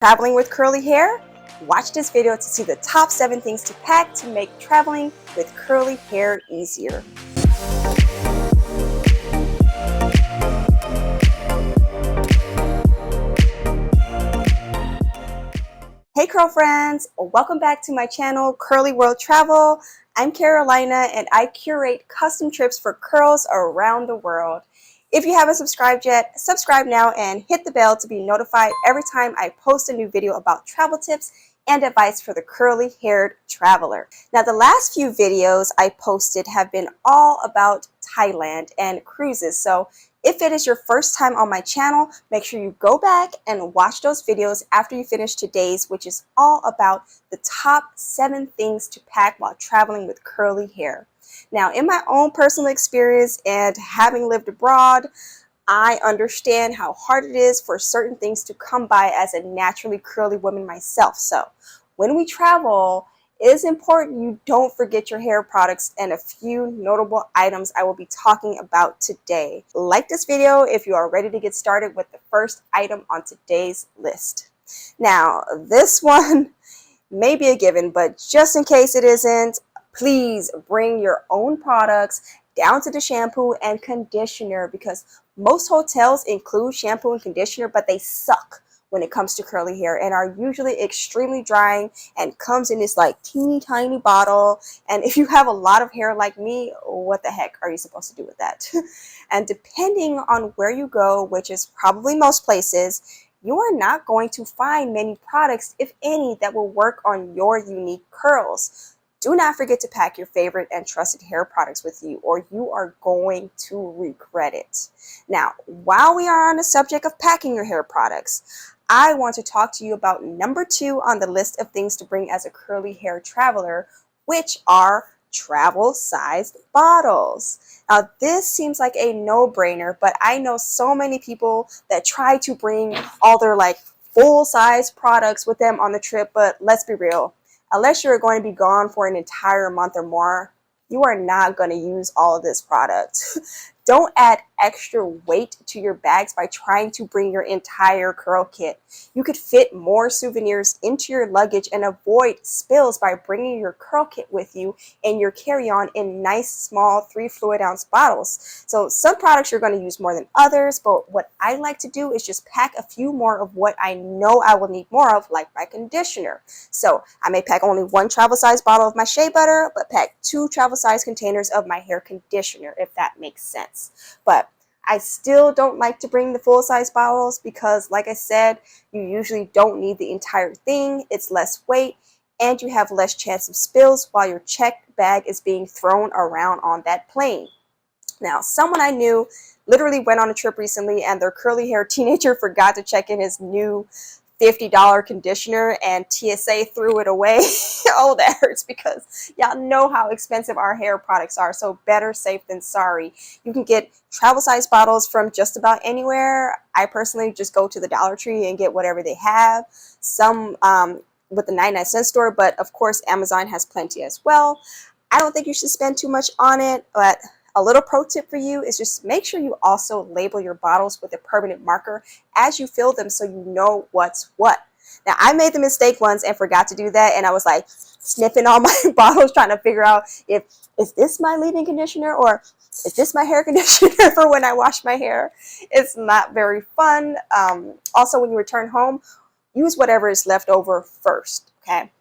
Traveling with curly hair? Watch this video to see the top 7 things to pack to make traveling with curly hair easier. Hey curl friends, welcome back to my channel Curly World Travel. I'm Carolina and I curate custom trips for curls around the world. If you haven't subscribed yet, subscribe now and hit the bell to be notified every time I post a new video about travel tips and advice for the curly haired traveler. Now the last few videos I posted have been all about Thailand and cruises, so if it is your first time on my channel, make sure you go back and watch those videos after you finish today's, which is all about the top 7 things to pack while traveling with curly hair. Now, in my own personal experience and having lived abroad, I understand how hard it is for certain things to come by as a naturally curly woman myself. So when we travel, it is important you don't forget your hair products and a few notable items I will be talking about today. Like this video if you are ready to get started with the first item on today's list. Now, this one may be a given, but just in case it isn't, please bring your own products down to the shampoo and conditioner, because most hotels include shampoo and conditioner, but they suck when it comes to curly hair and are usually extremely drying and comes in this like teeny tiny bottle. And if you have a lot of hair like me, what the heck are you supposed to do with that? And depending on where you go, which is probably most places, you are not going to find many products, if any, that will work on your unique curls. Do not forget to pack your favorite and trusted hair products with you, or you are going to regret it. Now, while we are on the subject of packing your hair products, I want to talk to you about number 2 on the list of things to bring as a curly hair traveler, which are travel-sized bottles. Now, this seems like a no-brainer, but I know so many people that try to bring all their like full-size products with them on the trip, but let's be real. Unless you're going to be gone for an entire month or more, you are not going to use all of this product. Don't add extra weight to your bags by trying to bring your entire curl kit. You could fit more souvenirs into your luggage and avoid spills by bringing your curl kit with you in your carry-on in nice small 3 fluid ounce bottles. So some products you're going to use more than others, but what I like to do is just pack a few more of what I know I will need more of, like my conditioner. So I may pack only 1 travel size bottle of my shea butter, but pack 2 travel size containers of my hair conditioner, if that makes sense. But I still don't like to bring the full-size bottles because, like I said, you usually don't need the entire thing. It's less weight and you have less chance of spills while your checked bag is being thrown around on that plane. Now, someone I knew literally went on a trip recently and their curly hair teenager forgot to check in his new $50 conditioner and TSA threw it away. Oh, that hurts because y'all know how expensive our hair products are, so better safe than sorry. You can get travel size bottles from just about anywhere. I personally just go to the Dollar Tree and get whatever they have. Some with the 99-cent store, but of course Amazon has plenty as well. I don't think you should spend too much on it, but a little pro tip for you is just make sure you also label your bottles with a permanent marker as you fill them so you know what's what. Now, I made the mistake once and forgot to do that, and I was like sniffing all my bottles trying to figure out if is this my leave-in conditioner or is this my hair conditioner for when I wash my hair. It's not very fun. Also, when you return home, use whatever is left over first, okay?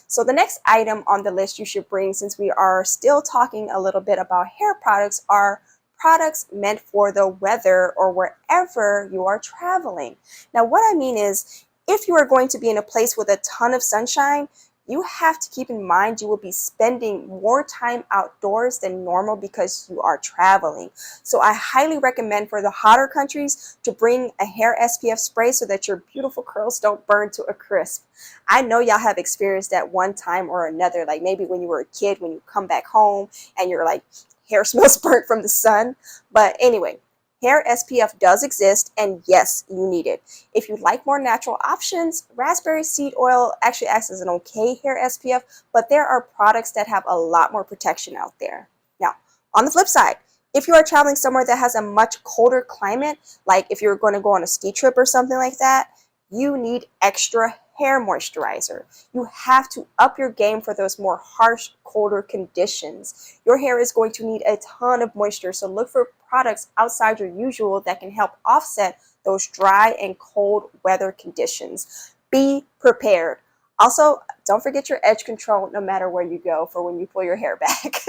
So the next item on the list you should bring, since we are still talking a little bit about hair products, are products meant for the weather or wherever you are traveling. Now, what I mean is, if you are going to be in a place with a ton of sunshine, you have to keep in mind you will be spending more time outdoors than normal because you are traveling. So I highly recommend for the hotter countries to bring a hair SPF spray so that your beautiful curls don't burn to a crisp. I know y'all have experienced that one time or another, like maybe when you were a kid, when you come back home and your like hair smells burnt from the sun. But anyway, hair SPF does exist, and yes, you need it. If you like more natural options, raspberry seed oil actually acts as an okay hair SPF, but there are products that have a lot more protection out there. Now, on the flip side, if you are traveling somewhere that has a much colder climate, like if you're going to go on a ski trip or something like that, you need extra hair moisturizer. You have to up your game for those more harsh, colder conditions. Your hair is going to need a ton of moisture, so look for products outside your usual that can help offset those dry and cold weather conditions. Be prepared. Also, don't forget your edge control no matter where you go for when you pull your hair back.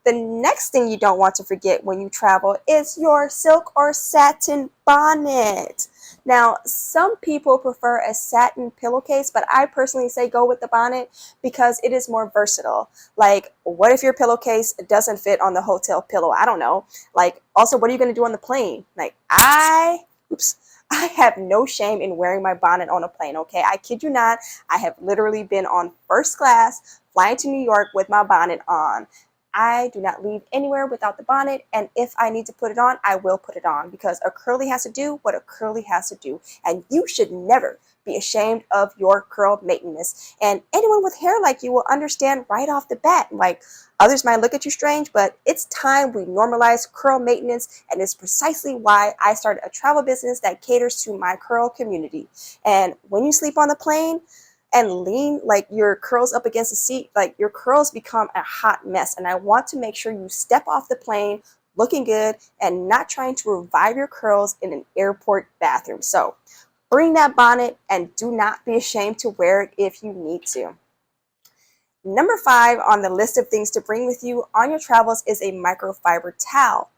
The next thing you don't want to forget when you travel is your silk or satin bonnet. Now, some people prefer a satin pillowcase, but I personally say go with the bonnet because it is more versatile. Like, what if your pillowcase doesn't fit on the hotel pillow? I don't know. Like, also, what are you going to do on the plane? Like, I have no shame in wearing my bonnet on a plane, okay? I kid you not. I have literally been on first class flying to New York with my bonnet on. I do not leave anywhere without the bonnet, and if I need to put it on, I will put it on because a curly has to do what a curly has to do, and you should never be ashamed of your curl maintenance. And anyone with hair like you will understand right off the bat. Like, others might look at you strange, but it's time we normalize curl maintenance, and it's precisely why I started a travel business that caters to my curl community. And when you sleep on the plane and lean like your curls up against the seat, like your curls become a hot mess. And I want to make sure you step off the plane looking good and not trying to revive your curls in an airport bathroom. So bring that bonnet and do not be ashamed to wear it if you need to. Number 5 on the list of things to bring with you on your travels is a microfiber towel.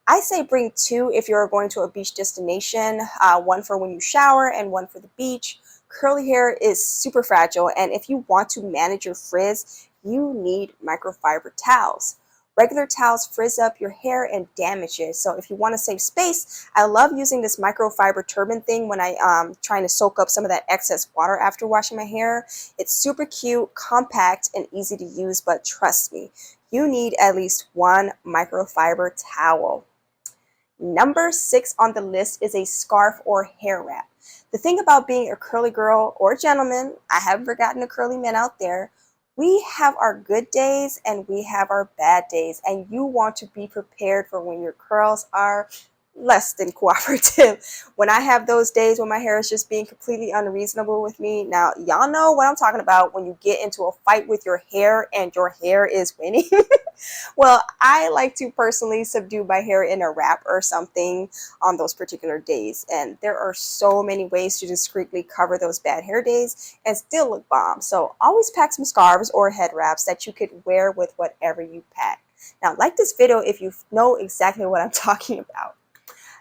I say bring 2 if you're going to a beach destination, one for when you shower and one for the beach. Curly hair is super fragile, and if you want to manage your frizz, you need microfiber towels. Regular towels frizz up your hair and damage it. So if you want to save space, I love using this microfiber turban thing when I'm trying to soak up some of that excess water after washing my hair. It's super cute, compact, and easy to use, but trust me, you need at least one microfiber towel. Number 6 on the list is a scarf or hair wrap. The thing about being a curly girl or gentleman, I haven't forgotten the curly men out there, we have our good days and we have our bad days, and you want to be prepared for when your curls are less than cooperative. When I have those days when my hair is just being completely unreasonable with me, now y'all know what I'm talking about when you get into a fight with your hair and your hair is winning. Well, I like to personally subdue my hair in a wrap or something on those particular days, and there are so many ways to discreetly cover those bad hair days and still look bomb. So always pack some scarves or head wraps that you could wear with whatever you pack. Now, like this video if you know exactly what I'm talking about.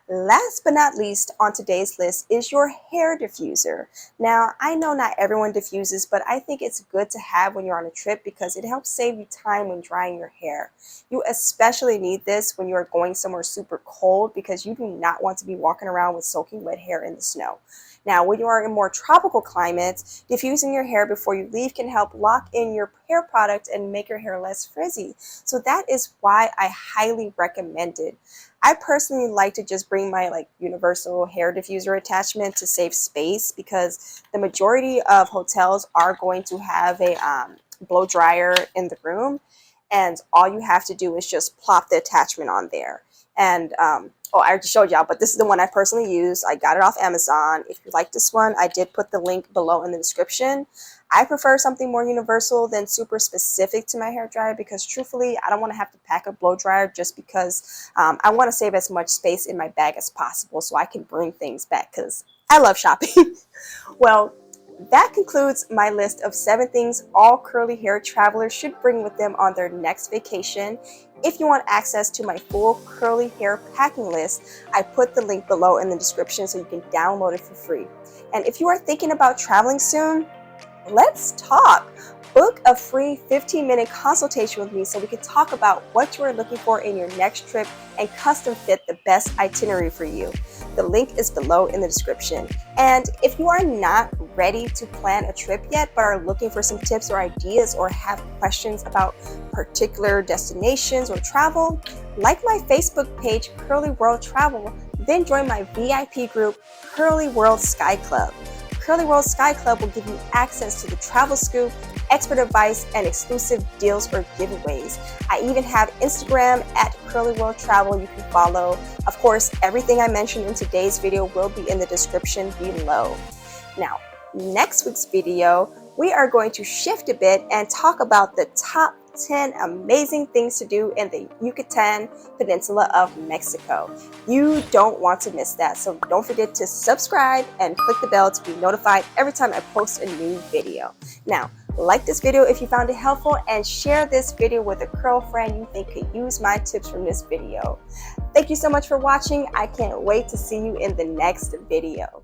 Last but not least on today's list is your hair diffuser. Now, I know not everyone diffuses, but I think it's good to have when you're on a trip because it helps save you time when drying your hair. You especially need this when you're going somewhere super cold because you do not want to be walking around with soaking wet hair in the snow. Now, when you are in more tropical climates, diffusing your hair before you leave can help lock in your hair product and make your hair less frizzy. So that is why I highly recommend it. I personally like to just bring my universal hair diffuser attachment to save space because the majority of hotels are going to have a blow dryer in the room, and all you have to do is just plop the attachment on there. And I already showed y'all, but this is the one I personally use. I got it off Amazon. If you like this one, I did put the link below in the description. I prefer something more universal than super specific to my hair dryer because truthfully, I don't want to have to pack a blow dryer just because I want to save as much space in my bag as possible so I can bring things back because I love shopping. Well, that concludes my list of 7 things all curly hair travelers should bring with them on their next vacation. If you want access to my full curly hair packing list, I put the link below in the description so you can download it for free. And if you are thinking about traveling soon, let's talk. Book a free 15-minute consultation with me so we can talk about what you are looking for in your next trip and custom fit the best itinerary for you. The link is below in the description. And if you are not ready to plan a trip yet but are looking for some tips or ideas or have questions about particular destinations or travel, like my Facebook page, Curly World Travel, then join my VIP group, Curly World Sky Club. Curly World Sky Club will give you access to the travel scoop, expert advice, and exclusive deals or giveaways. I even have Instagram at Curly World Travel you can follow. Of course, everything I mentioned in today's video will be in the description below. Now, next week's video, we are going to shift a bit and talk about the top 10 amazing things to do in the Yucatan Peninsula of Mexico. You don't want to miss that, so don't forget to subscribe and click the bell to be notified every time I post a new video. Now, like this video if you found it helpful, and share this video with a curl friend you think could use my tips from this video. Thank you so much for watching. I can't wait to see you in the next video.